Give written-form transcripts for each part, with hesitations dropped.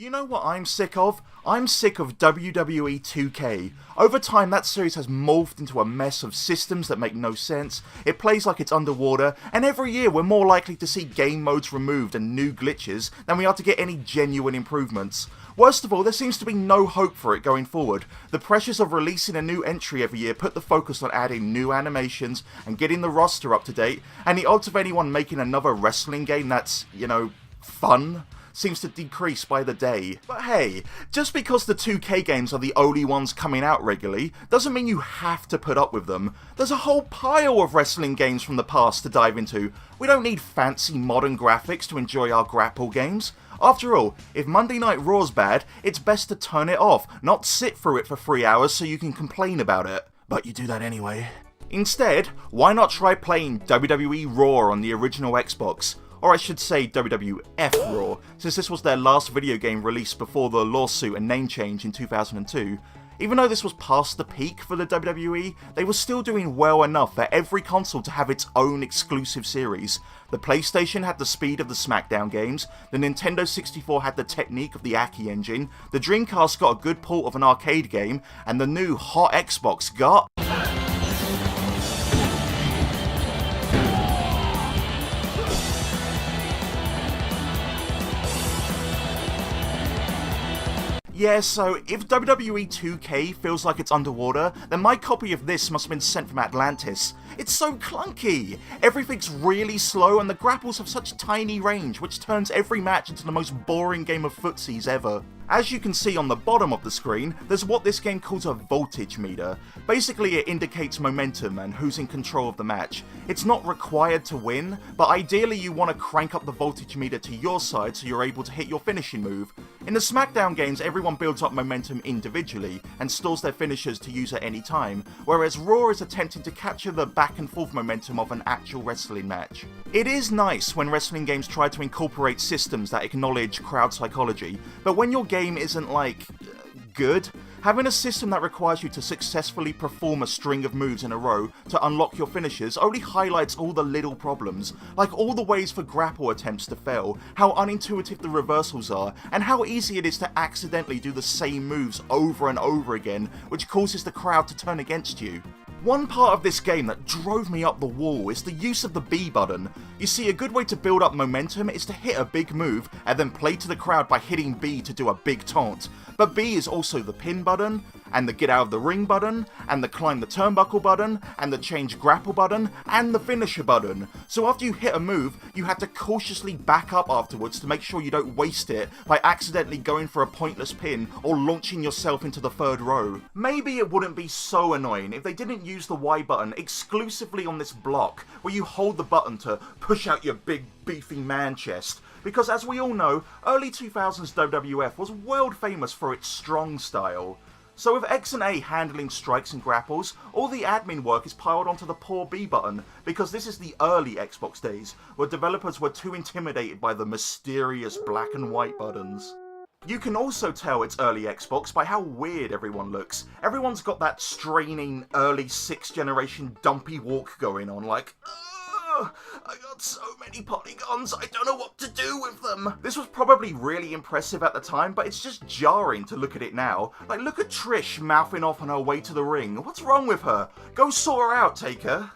You know what I'm sick of? I'm sick of WWE 2K. Over time, that series has morphed into a mess of systems that make no sense, it plays like it's underwater, and every year we're more likely to see game modes removed and new glitches than we are to get any genuine improvements. Worst of all, there seems to be no hope for it going forward. The pressures of releasing a new entry every year put the focus on adding new animations and getting the roster up to date, and the odds of anyone making another wrestling game that's, fun seems to decrease by the day. But hey, just because the 2K games are the only ones coming out regularly, doesn't mean you have to put up with them. There's a whole pile of wrestling games from the past to dive into. We don't need fancy modern graphics to enjoy our grapple games. After all, if Monday Night Raw's bad, it's best to turn it off, not sit through it for 3 hours so you can complain about it. But you do that anyway. Instead, why not try playing WWE Raw on the original Xbox? Or I should say WWF Raw, since this was their last video game released before the lawsuit and name change in 2002. Even though this was past the peak for the WWE, they were still doing well enough for every console to have its own exclusive series. The PlayStation had the speed of the SmackDown games, the Nintendo 64 had the technique of the Aki engine, the Dreamcast got a good port of an arcade game, and the new hot Xbox got... Yeah, so if WWE 2K feels like it's underwater, then my copy of this must have been sent from Atlantis. It's so clunky! Everything's really slow and the grapples have such tiny range, which turns every match into the most boring game of footsies ever. As you can see on the bottom of the screen, there's what this game calls a voltage meter. Basically it indicates momentum and who's in control of the match. It's not required to win, but ideally you want to crank up the voltage meter to your side so you're able to hit your finishing move. In the SmackDown games, everyone builds up momentum individually and stores their finishers to use at any time, whereas Raw is attempting to capture the back and forth momentum of an actual wrestling match. It is nice when wrestling games try to incorporate systems that acknowledge crowd psychology, but when your game isn't good, having a system that requires you to successfully perform a string of moves in a row to unlock your finishers only highlights all the little problems, like all the ways for grapple attempts to fail, how unintuitive the reversals are, and how easy it is to accidentally do the same moves over and over again, which causes the crowd to turn against you. One part of this game that drove me up the wall is the use of the B button. You see, a good way to build up momentum is to hit a big move and then play to the crowd by hitting B to do a big taunt. But B is also the pin button, and the get out of the ring button, and the climb the turnbuckle button, and the change grapple button, and the finisher button. So after you hit a move, you have to cautiously back up afterwards to make sure you don't waste it by accidentally going for a pointless pin or launching yourself into the third row. Maybe it wouldn't be so annoying if they didn't use the Y button exclusively on this block, where you hold the button to push out your big beefy man chest. Because as we all know, early 2000s WWF was world famous for its strong style. So with X and A handling strikes and grapples, all the admin work is piled onto the poor B button, because this is the early Xbox days, where developers were too intimidated by the mysterious black and white buttons. You can also tell it's early Xbox by how weird everyone looks. Everyone's got that straining early 6th generation dumpy walk going on, like, I got so many polygons, I don't know what to do with them. This was probably really impressive at the time, but it's just jarring to look at it now. Like, look at Trish mouthing off on her way to the ring. What's wrong with her? Go sort her out, Taker.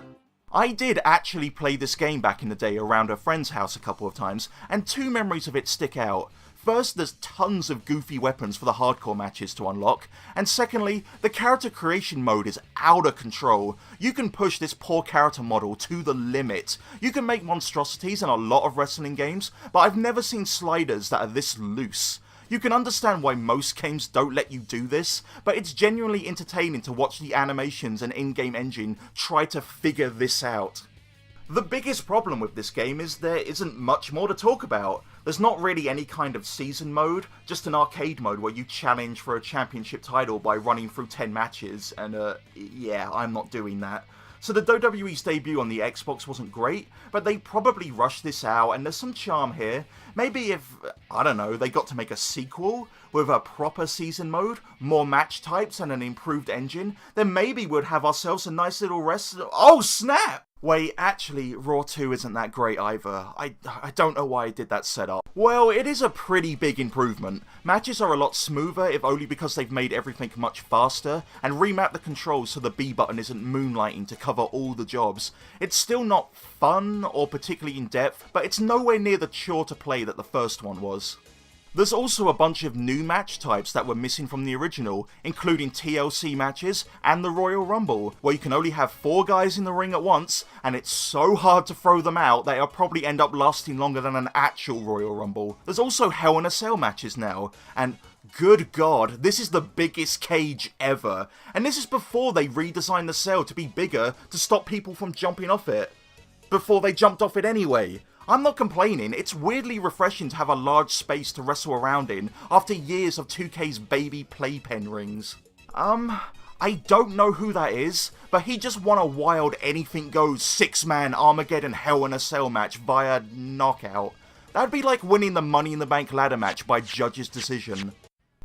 I did actually play this game back in the day around a friend's house a couple of times, and two memories of it stick out. First, there's tons of goofy weapons for the hardcore matches to unlock, and secondly, the character creation mode is out of control. You can push this poor character model to the limit. You can make monstrosities in a lot of wrestling games, but I've never seen sliders that are this loose. You can understand why most games don't let you do this, but it's genuinely entertaining to watch the animations and in-game engine try to figure this out. The biggest problem with this game is there isn't much more to talk about. There's not really any kind of season mode, just an arcade mode where you challenge for a championship title by running through 10 matches, and yeah, I'm not doing that. So the WWE's debut on the Xbox wasn't great, but they probably rushed this out, and there's some charm here. Maybe if, I don't know, they got to make a sequel with a proper season mode, more match types, and an improved engine, then maybe we'd have ourselves a nice little Oh snap! Wait, actually, Raw 2 isn't that great either. I don't know why I did that setup. Well, it is a pretty big improvement. Matches are a lot smoother, if only because they've made everything much faster, and remapped the controls so the B button isn't moonlighting to cover all the jobs. It's still not fun or particularly in-depth, but it's nowhere near the chore to play that the first one was. There's also a bunch of new match types that were missing from the original, including TLC matches and the Royal Rumble, where you can only have 4 guys in the ring at once, and it's so hard to throw them out that it'll probably end up lasting longer than an actual Royal Rumble. There's also Hell in a Cell matches now, and good god, this is the biggest cage ever, and this is before they redesigned the cell to be bigger to stop people from jumping off it. Before they jumped off it anyway. I'm not complaining, it's weirdly refreshing to have a large space to wrestle around in after years of 2K's baby playpen rings. I don't know who that is, but he just won a wild anything goes 6-man Armageddon Hell in a Cell match via knockout. That'd be like winning the Money in the Bank ladder match by judge's decision.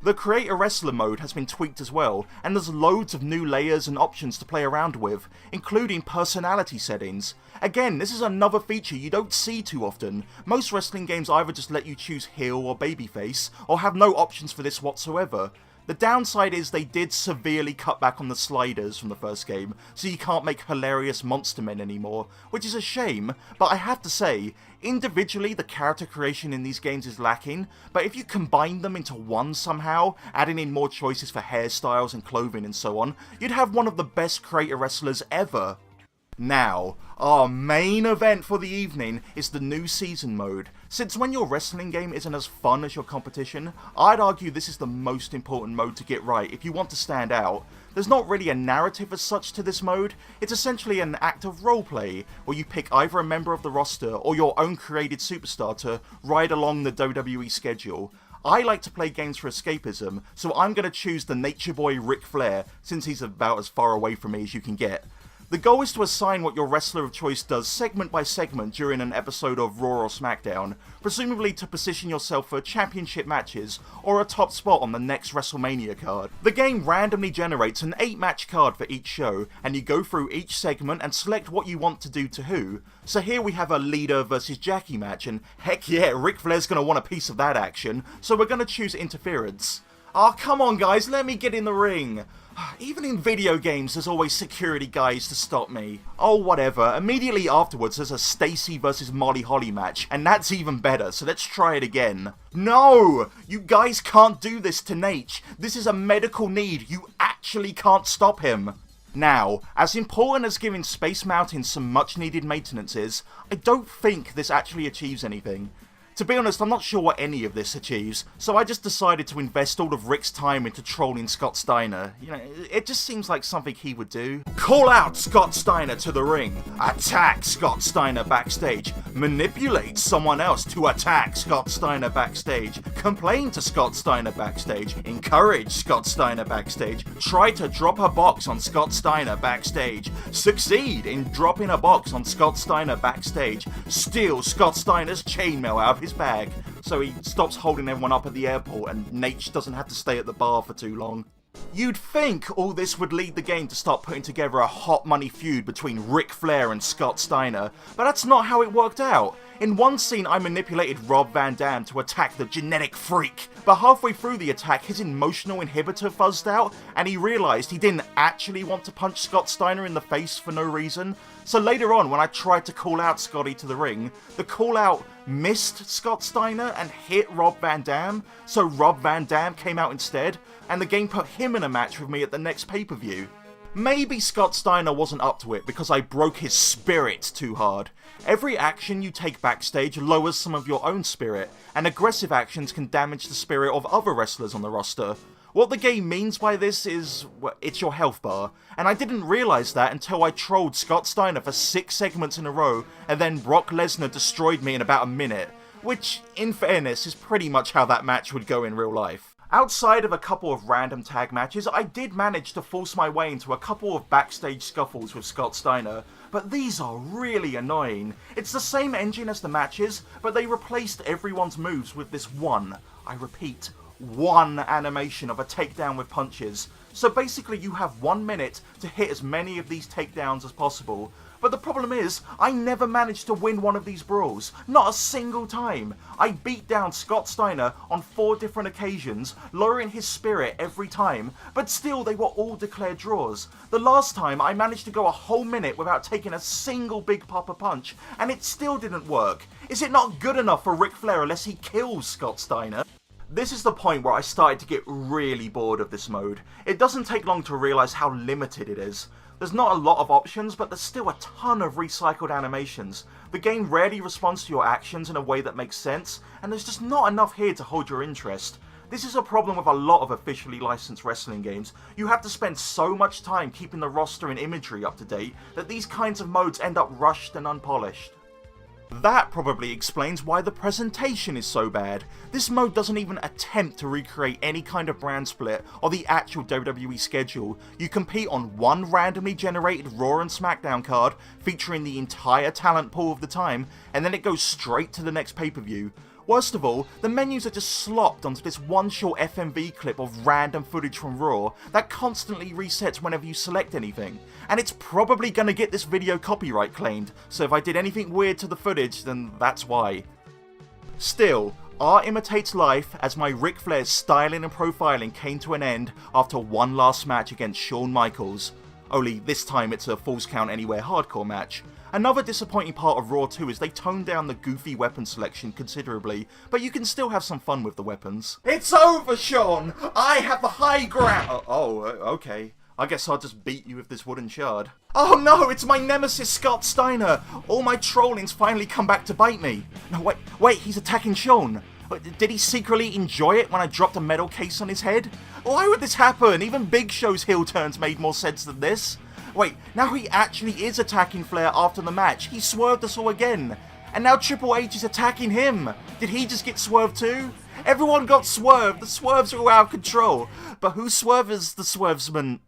The Create a Wrestler mode has been tweaked as well, and there's loads of new layers and options to play around with, including personality settings. Again, this is another feature you don't see too often. Most wrestling games either just let you choose heel or babyface, or have no options for this whatsoever. The downside is they did severely cut back on the sliders from the first game, so you can't make hilarious monster men anymore, which is a shame, but I have to say, individually the character creation in these games is lacking, but if you combine them into one somehow, adding in more choices for hairstyles and clothing and so on, you'd have one of the best creator wrestlers ever. Now, our main event for the evening is the new season mode. Since when your wrestling game isn't as fun as your competition, I'd argue this is the most important mode to get right if you want to stand out. There's not really a narrative as such to this mode, it's essentially an act of roleplay, where you pick either a member of the roster or your own created superstar to ride along the WWE schedule. I like to play games for escapism, so I'm going to choose the Nature Boy Ric Flair, since he's about as far away from me as you can get. The goal is to assign what your wrestler of choice does segment by segment during an episode of Raw or SmackDown, presumably to position yourself for championship matches or a top spot on the next WrestleMania card. The game randomly generates an 8-match card for each show, and you go through each segment and select what you want to do to who. So here we have a Leader versus Jackie match, and heck yeah, Ric Flair's gonna want a piece of that action, so we're gonna choose interference. Oh, come on guys, let me get in the ring. Even in video games, there's always security guys to stop me. Oh, whatever. Immediately afterwards, there's a Stacy versus Molly Holly match, and that's even better, so let's try it again. No! You guys can't do this to Nate. This is a medical need. You actually can't stop him. Now, as important as giving Space Mountain some much-needed maintenance is, I don't think this actually achieves anything. To be honest, I'm not sure what any of this achieves, so I just decided to invest all of Rick's time into trolling Scott Steiner. You know, it just seems like something he would do. Call out Scott Steiner to the ring. Attack Scott Steiner backstage. Manipulate someone else to attack Scott Steiner backstage. Complain to Scott Steiner backstage. Encourage Scott Steiner backstage. Try to drop a box on Scott Steiner backstage. Succeed in dropping a box on Scott Steiner backstage. Steal Scott Steiner's chainmail out of his bag, so he stops holding everyone up at the airport and Nate doesn't have to stay at the bar for too long. You'd think all this would lead the game to start putting together a hot money feud between Ric Flair and Scott Steiner, but that's not how it worked out. In one scene I manipulated Rob Van Dam to attack the genetic freak, but halfway through the attack his emotional inhibitor fuzzed out and he realised he didn't actually want to punch Scott Steiner in the face for no reason. So later on when I tried to call out Scotty to the ring, the call out missed Scott Steiner and hit Rob Van Dam, so Rob Van Dam came out instead, and the game put him in a match with me at the next pay-per-view. Maybe Scott Steiner wasn't up to it because I broke his spirit too hard. Every action you take backstage lowers some of your own spirit, and aggressive actions can damage the spirit of other wrestlers on the roster. What the game means by this is, well, it's your health bar, and I didn't realise that until I trolled Scott Steiner for 6 segments in a row, and then Brock Lesnar destroyed me in about a minute, which, in fairness, is pretty much how that match would go in real life. Outside of a couple of random tag matches, I did manage to force my way into a couple of backstage scuffles with Scott Steiner, but these are really annoying. It's the same engine as the matches, but they replaced everyone's moves with this one, I repeat, one animation of a takedown with punches. So basically you have 1 minute to hit as many of these takedowns as possible, But the problem is, I never managed to win one of these brawls. Not a single time. I beat down Scott Steiner on 4 different occasions, lowering his spirit every time, but still they were all declared draws. The last time I managed to go a whole minute without taking a single Big Papa punch, and it still didn't work. Is it not good enough for Ric Flair unless he kills Scott Steiner? This is the point where I started to get really bored of this mode. It doesn't take long to realise how limited it is. There's not a lot of options, but there's still a ton of recycled animations. The game rarely responds to your actions in a way that makes sense, and there's just not enough here to hold your interest. This is a problem with a lot of officially licensed wrestling games. You have to spend so much time keeping the roster and imagery up to date that these kinds of modes end up rushed and unpolished. That probably explains why the presentation is so bad. This mode doesn't even attempt to recreate any kind of brand split or the actual WWE schedule. You compete on one randomly generated Raw and SmackDown card featuring the entire talent pool of the time, and then it goes straight to the next pay-per-view. Worst of all, the menus are just slopped onto this one short FMV clip of random footage from Raw that constantly resets whenever you select anything. And it's probably gonna get this video copyright claimed, so if I did anything weird to the footage, then that's why. Still, art imitates life as my Ric Flair's styling and profiling came to an end after one last match against Shawn Michaels. Only this time it's a Falls Count Anywhere hardcore match. Another disappointing part of Raw 2 is they toned down the goofy weapon selection considerably, but you can still have some fun with the weapons. It's over, Shawn! I have the high ground! Okay. I guess I'll just beat you with this wooden shard. Oh no, it's my nemesis Scott Steiner! All my trolling's finally come back to bite me. No, wait, he's attacking Shawn. Did he secretly enjoy it when I dropped a metal case on his head? Why would this happen? Even Big Show's heel turns made more sense than this. Wait, now he actually is attacking Flair after the match. He swerved us all again. And now Triple H is attacking him. Did he just get swerved too? Everyone got swerved. The swerves are all out of control. But who swerves the swervesman?